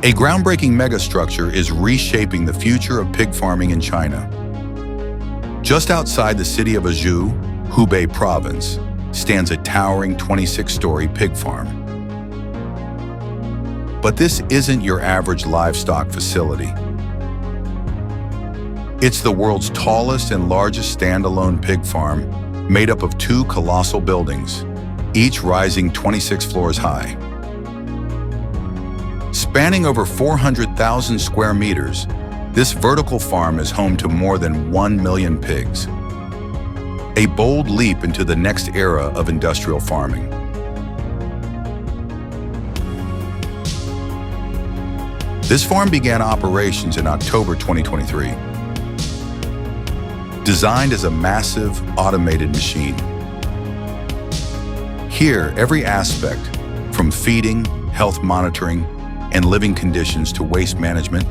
A groundbreaking megastructure is reshaping the future of pig farming in China. Just outside the city of Azhou, Hubei province, stands a towering 26-story pig farm. But this isn't your average livestock facility. It's the world's tallest and largest standalone pig farm, made up of two colossal buildings, each rising 26 floors high. Spanning over 400,000 square meters, this vertical farm is home to more than 1 million pigs. A bold leap into the next era of industrial farming. This farm began operations in October 2023. Designed as a massive, automated machine. Here, every aspect, from feeding, health monitoring, and living conditions to waste management,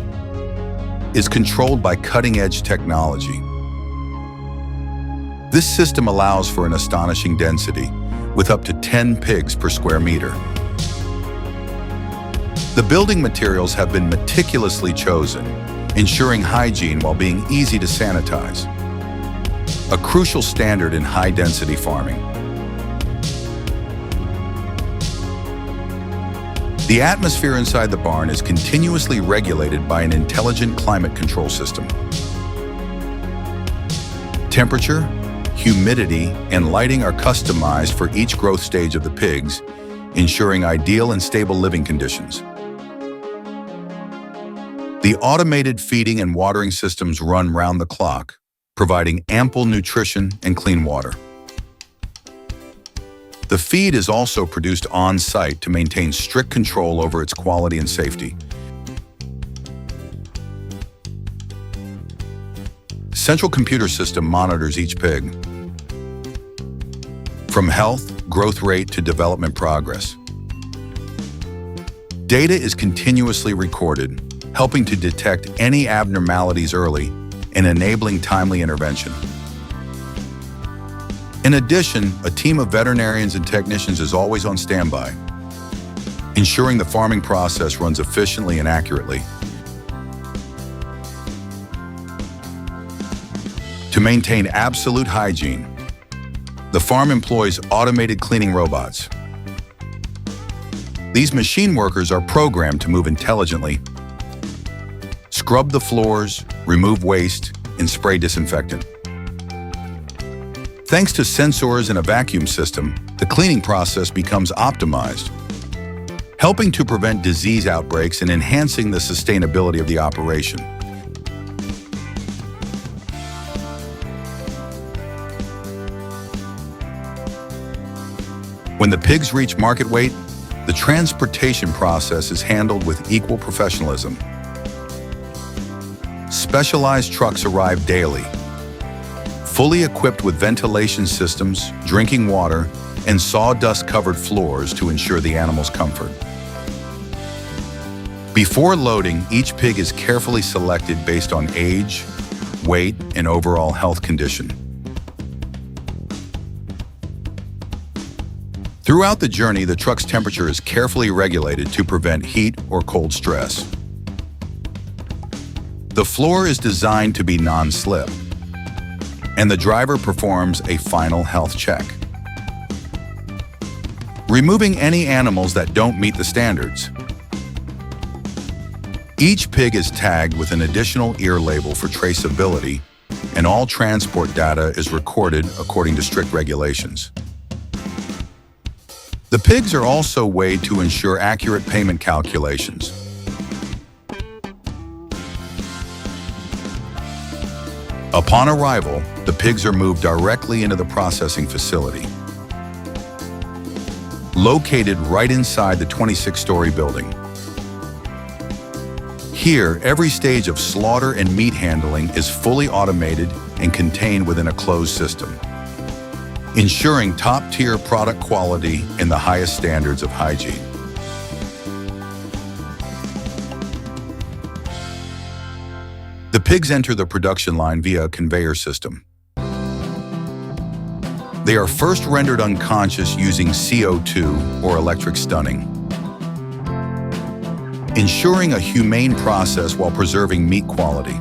is controlled by cutting-edge technology. This system allows for an astonishing density, with up to 10 pigs per square meter. The building materials have been meticulously chosen, ensuring hygiene while being easy to sanitize. A crucial standard in high-density farming. The atmosphere inside the barn is continuously regulated by an intelligent climate control system. Temperature, humidity, and lighting are customized for each growth stage of the pigs, ensuring ideal and stable living conditions. The automated feeding and watering systems run round the clock, providing ample nutrition and clean water. The feed is also produced on-site to maintain strict control over its quality and safety. Central computer system monitors each pig, from health, growth rate to development progress. Data is continuously recorded, helping to detect any abnormalities early and enabling timely intervention. In addition, a team of veterinarians and technicians is always on standby, ensuring the farming process runs efficiently and accurately. To maintain absolute hygiene, the farm employs automated cleaning robots. These machine workers are programmed to move intelligently, scrub the floors, remove waste, and spray disinfectant. Thanks to sensors and a vacuum system, the cleaning process becomes optimized, helping to prevent disease outbreaks and enhancing the sustainability of the operation. When the pigs reach market weight, the transportation process is handled with equal professionalism. Specialized trucks arrive daily, fully equipped with ventilation systems, drinking water, and sawdust-covered floors to ensure the animal's comfort. Before loading, each pig is carefully selected based on age, weight, and overall health condition. Throughout the journey, the truck's temperature is carefully regulated to prevent heat or cold stress. The floor is designed to be non-slip, and the driver performs a final health check, removing any animals that don't meet the standards. Each pig is tagged with an additional ear label for traceability, and all transport data is recorded according to strict regulations. The pigs are also weighed to ensure accurate payment calculations. Upon arrival, the pigs are moved directly into the processing facility, located right inside the 26-story building. Here, every stage of slaughter and meat handling is fully automated and contained within a closed system, ensuring top-tier product quality and the highest standards of hygiene. The pigs enter the production line via a conveyor system. They are first rendered unconscious using CO2 or electric stunning. ensuring a humane process while preserving meat quality.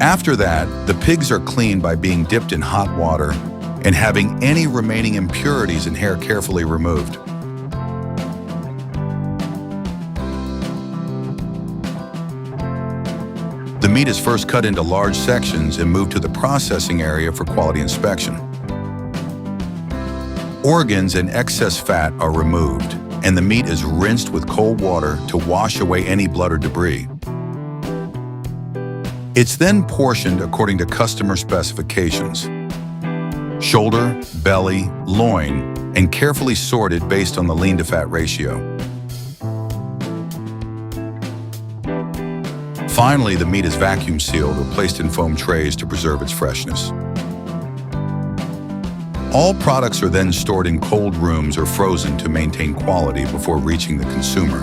After that, the pigs are cleaned by being dipped in hot water and having any remaining impurities and hair carefully removed. The meat is first cut into large sections and moved to the processing area for quality inspection. Organs and excess fat are removed, and the meat is rinsed with cold water to wash away any blood or debris. It's then portioned according to customer specifications: shoulder, belly, loin, and carefully sorted based on the lean-to-fat ratio. Finally, the meat is vacuum sealed or placed in foam trays to preserve its freshness. All products are then stored in cold rooms or frozen to maintain quality before reaching the consumer.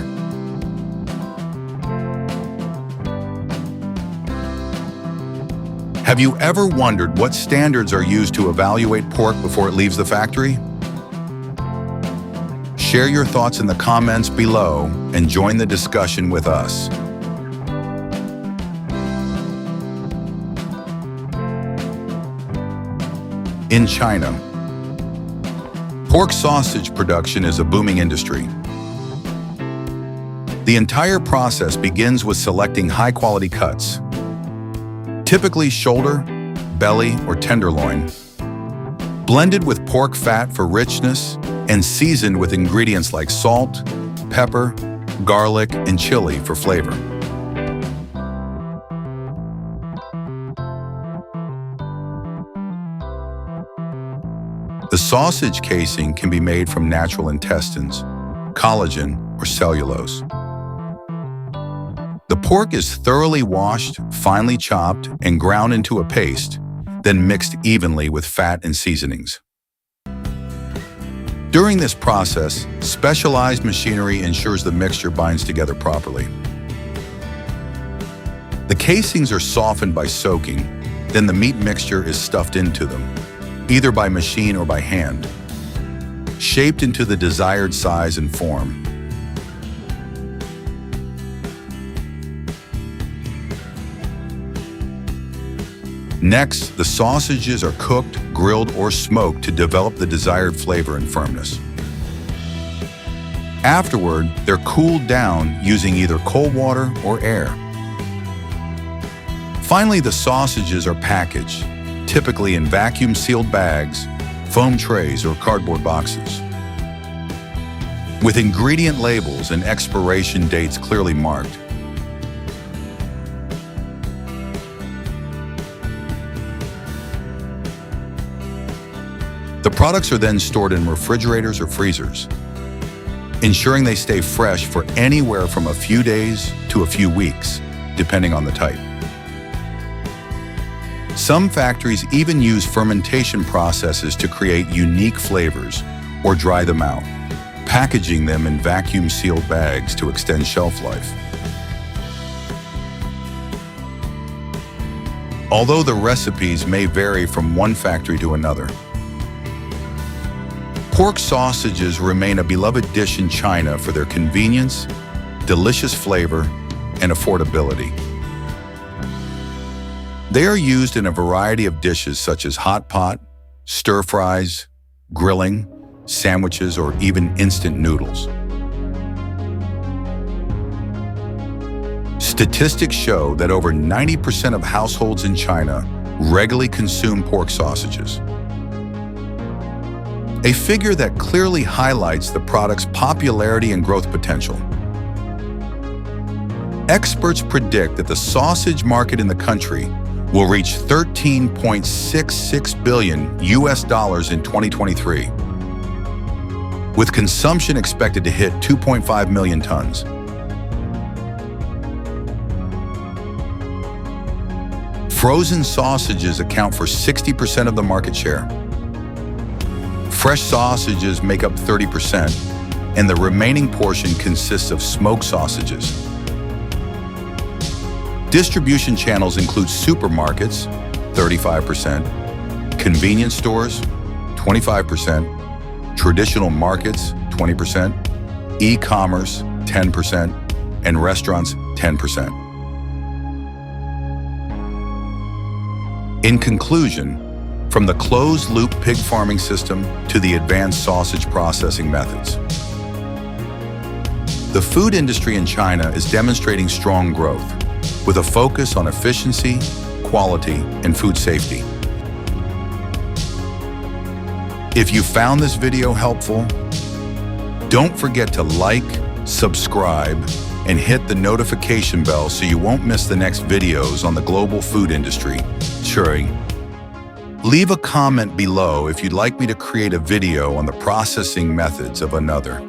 Have you ever wondered what standards are used to evaluate pork before it leaves the factory? Share your thoughts in the comments below and join the discussion with us. In China, pork sausage production is a booming industry. The entire process begins with selecting high-quality cuts, typically shoulder, belly, or tenderloin, blended with pork fat for richness and seasoned with ingredients like salt, pepper, garlic, and chili for flavor. The sausage casing can be made from natural intestines, collagen, or cellulose. The pork is thoroughly washed, finely chopped, and ground into a paste, then mixed evenly with fat and seasonings. During this process, specialized machinery ensures the mixture binds together properly. The casings are softened by soaking, then the meat mixture is stuffed into them, either by machine or by hand, shaped into the desired size and form. Next, the sausages are cooked, grilled, or smoked to develop the desired flavor and firmness. Afterward, they're cooled down using either cold water or air. Finally, the sausages are packaged, typically in vacuum-sealed bags, foam trays, or cardboard boxes, with ingredient labels and expiration dates clearly marked. The products are then stored in refrigerators or freezers, ensuring they stay fresh for anywhere from a few days to a few weeks, depending on the type. Some factories even use fermentation processes to create unique flavors or dry them out, packaging them in vacuum-sealed bags to extend shelf life. Although the recipes may vary from one factory to another, pork sausages remain a beloved dish in China for their convenience, delicious flavor, and affordability. They are used in a variety of dishes such as hot pot, stir fries, grilling, sandwiches, or even instant noodles. Statistics show that over 90% of households in China regularly consume pork sausages, a figure that clearly highlights the product's popularity and growth potential. Experts predict that the sausage market in the country will reach $13.66 billion in 2023, with consumption expected to hit 2.5 million tons. Frozen sausages account for 60% of the market share. Fresh sausages make up 30%, and the remaining portion consists of smoked sausages. Distribution channels include supermarkets, 35%, convenience stores, 25%, traditional markets, 20%, e-commerce, 10%, and restaurants 10%. In conclusion, from the closed-loop pig farming system to the advanced sausage processing methods, the food industry in China is demonstrating strong growth, with a focus on efficiency, quality, and food safety. If you found this video helpful, don't forget to like, subscribe, and hit the notification bell so you won't miss the next videos on the global food industry. Leave a comment below if you'd like me to create a video on the processing methods of another.